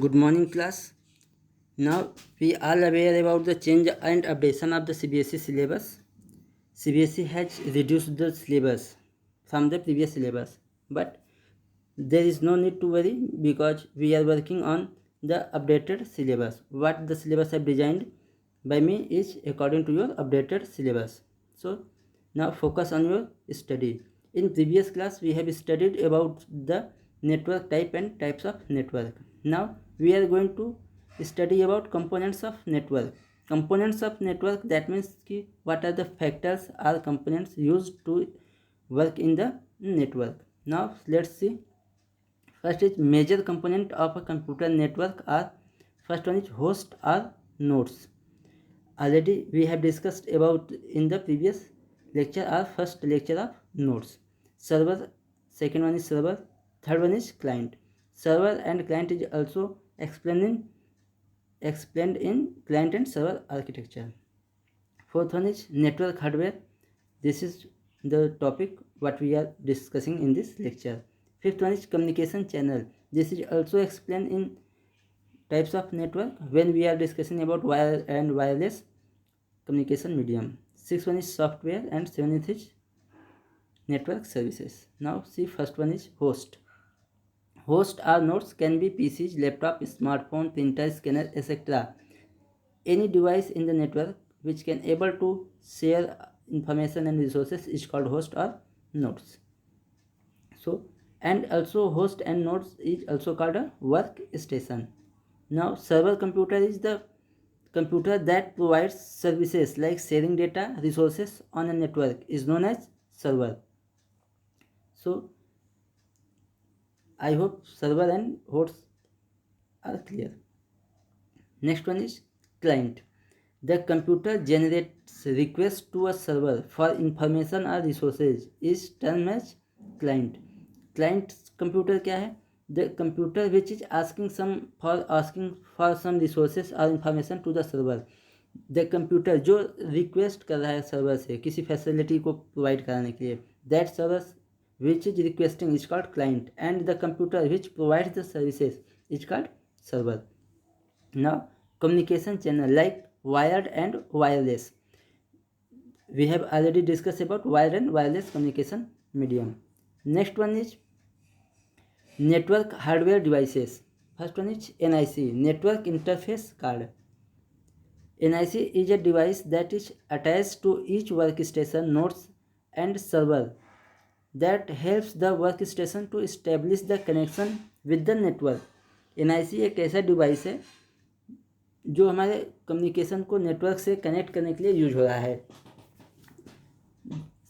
Good morning, class. Now we are aware about the change and updation of the CBSE syllabus. CBSE has reduced the syllabus from the previous syllabus, but there is no need to worry because we are working on the updated syllabus. What the syllabus have designed by me is according to your updated syllabus. So now focus on your study. In previous class we have studied about the network type and types of network. Now we are going to study about components of network. Components of network, that means what are the factors or components used to work in the network. Now let's see. First is major component of a computer network are, first one is host or nodes. Already we have discussed about in the previous lecture or first lecture of nodes. Server, second one is server, third one is client. Server and client is also explained in client and server architecture. Fourth one is network hardware. This is the topic what we are discussing in this lecture. Fifth one is communication channel. This is also explained in types of network when we are discussing about wire and wireless communication medium. Sixth one is software and seventh is network services. Now see, first one is host. Host or nodes can be PCs, laptop, smartphone, printer, scanner, etc. Any device in the network which can able to share information and resources is called host or nodes. So, and also host and nodes is also called a workstation. Now server computer is the computer that provides services like sharing data resources on a network is known as server. So I hope server and hosts are clear. Next one is client. The computer generates requests to a server for information or resources is termed as client. Client computer क्या है? The computer which is asking for some resources or information to the server. The computer जो request कर रहा है server से किसी facility को provide कराने के लिए, that server which is requesting is called client, and the computer which provides the services is called server. Now communication channel like wired and wireless. We have already discussed about wired and wireless communication medium. Next one is network hardware devices. First one is NIC, network interface card. NIC is a device that is attached to each workstation, nodes and server that helps the workstation to establish the connection with the network. NIC एक ऐसा device है जो हमारे communication को network से connect करने के लिए यूज हो रहा है.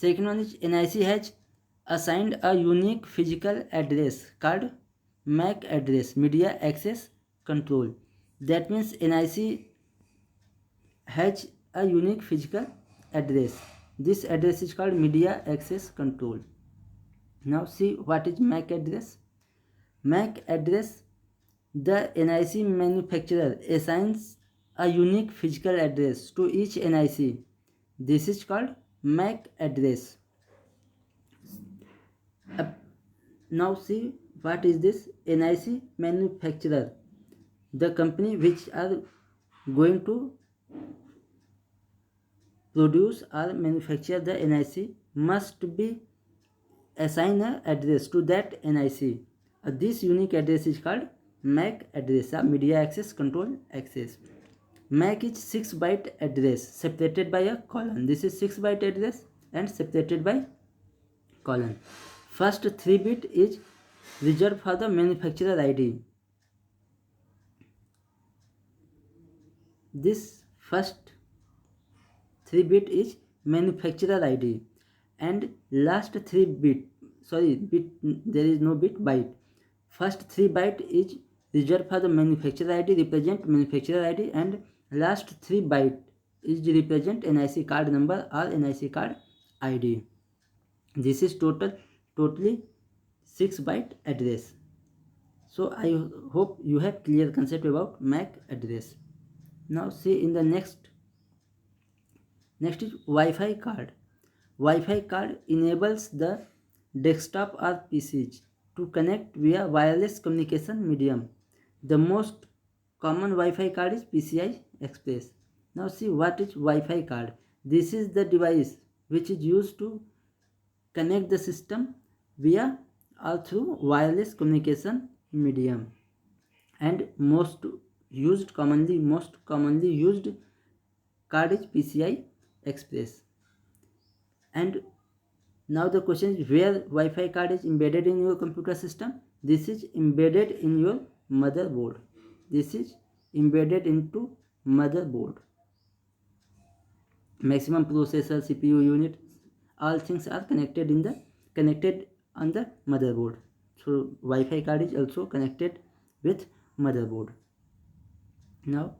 Second one is NIC has assigned a unique physical address card MAC address media access control. That means NIC has a unique physical address. This address is called media access control. Now see what is MAC address. MAC address, the NIC manufacturer assigns a unique physical address to each NIC. This is called MAC address. Now see what is this NIC manufacturer. The company which are going to produce or manufacture the NIC must be assign an address to that NIC. This unique address is called MAC address, media access control access. MAC is 6-byte address separated by a colon. This is 6-byte address and separated by colon. First 3-bit is reserved for the manufacturer ID. This first 3-bit is manufacturer ID, and last 3-bit, there is no bit, byte. First 3-byte is reserved for the manufacturer ID, represent manufacturer ID, and last 3-byte is represent NIC card number or NIC card ID. This is totally 6-byte address. So I hope you have clear concept about MAC address. Now see in the next is Wi-Fi card. Wi-Fi card enables the desktop or PCs to connect via wireless communication medium. The most common Wi-Fi card is PCI Express. Now see what is Wi-Fi card. This is the device which is used to connect the system via or through wireless communication medium, and most commonly used card is PCI Express. And now the question is, where Wi-Fi card is embedded in your computer system? This is embedded in your motherboard. This is embedded into motherboard. Maximum processor, CPU unit, all things are connected on the motherboard. So Wi-Fi card is also connected with motherboard. Now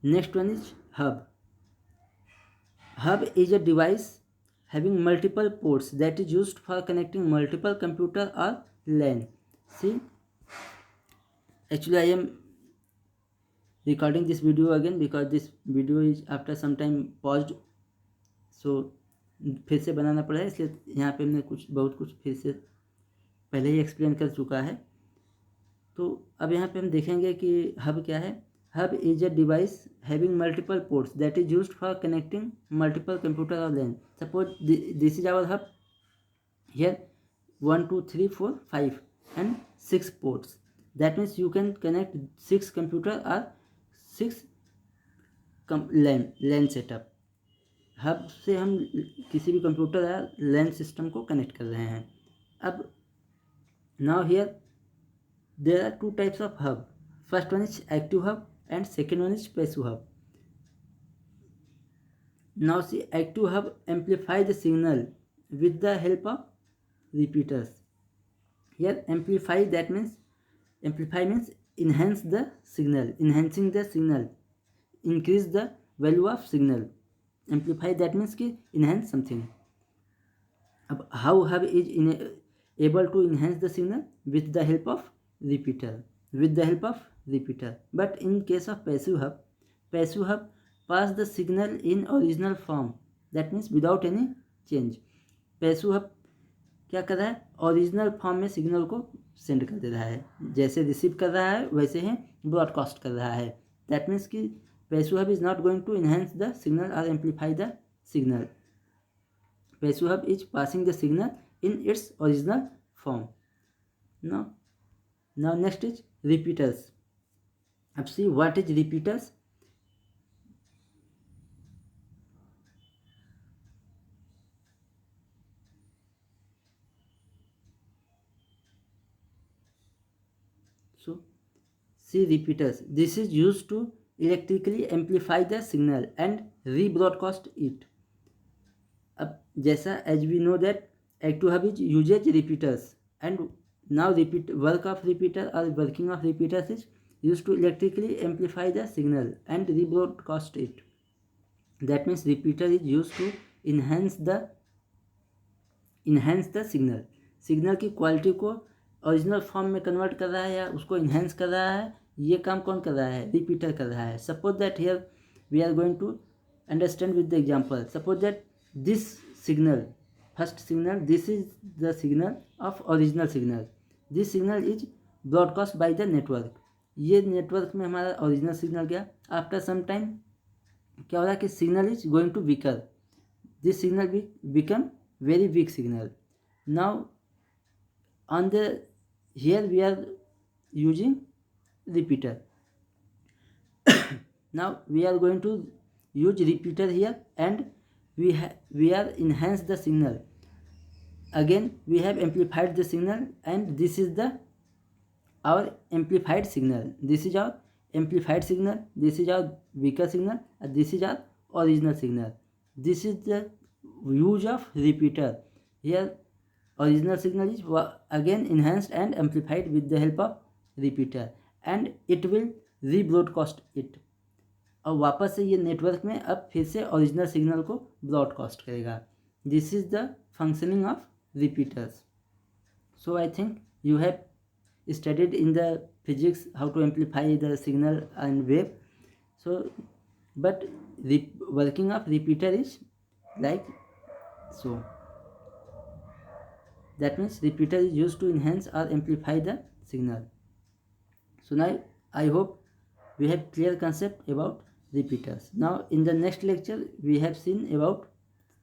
next one is hub. Hub is a device having multiple ports that is used for connecting multiple computer or LAN. See, actually I am recording this video again because this video is after some time paused, so फिर से बनाना पड़ा है, इसलिए यहाँ पे हमने बहुत कुछ फिर से पहले ही एक्सप्लेन कर चुका है। तो अब यहाँ पे हम देखेंगे कि हब क्या है। Hub is a device having multiple ports that is used for connecting multiple computer और LAN. Suppose this is our hub, here 1 2 3 4 5 and 6 ports. That means you can connect 6 computer or 6 LAN setup. Hub से हम किसी भी computer या LAN system को connect कर रहे हैं। अब now here there are two types of hub. First one is active hub and second one is passive hub. Now see, active hub amplify the signal with the help of repeaters. Here amplify, that means amplify means enhance the signal, enhancing the signal, increase the value of signal. Amplify, that means कि enhance something. अब how hub is able to enhance the signal? With the help of repeater, but in case of passive hub pass the signal in original form, that means without any change. passive hub क्या कर रहा है? Original form में signal को send कर दे रहा है, जैसे रिसीव कर रहा है वैसे ही ब्रॉडकास्ट कर रहा है। दैट मीन्स कि passive hub is not going to enhance the signal or amplify the signal. Passive hub is passing the signal in its original form. Now next is repeaters. अब see what is repeaters. So see repeaters. This is used to electrically amplify the signal and rebroadcast it. अब जैसा as we know that active hub is uses repeaters, and now work of repeater or working of repeaters is used to electrically amplify the signal and rebroadcast it. That means repeater is used to enhance the signal की quality को original form में convert कर रहा है या उसको enhance कर रहा है। ये काम कौन कर रहा है? रिपीटर कर रहा है। Suppose that here we are going to understand with the example. Suppose that this signal, first signal, this is the signal of original signal. This signal is broadcast by the network. ये network में हमारा original signal गया। After some time क्या हो रहा है कि signal is going to weaker. This signal become very weak signal. Now on the here we are using repeater. Now we are going to use repeater here, and we are enhance the signal. Again we have amplified the signal, and this is the our amplified signal. This is our amplified signal, this is our weaker signal, and this is our original signal. This is the use of repeater. Here original signal is again enhanced and amplified with the help of repeater, and it will rebroadcast it. और वापस से ये network में अब फिर से original signal को broadcast करेगा। This is the functioning of repeaters. So I think you have studied in the physics how to amplify the signal and wave. So but working of repeater is like so. That means repeater is used to enhance or amplify the signal. So now I hope we have clear concept about repeaters. Now in the next lecture we have seen about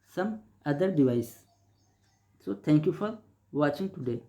some other device. So thank you for watching today.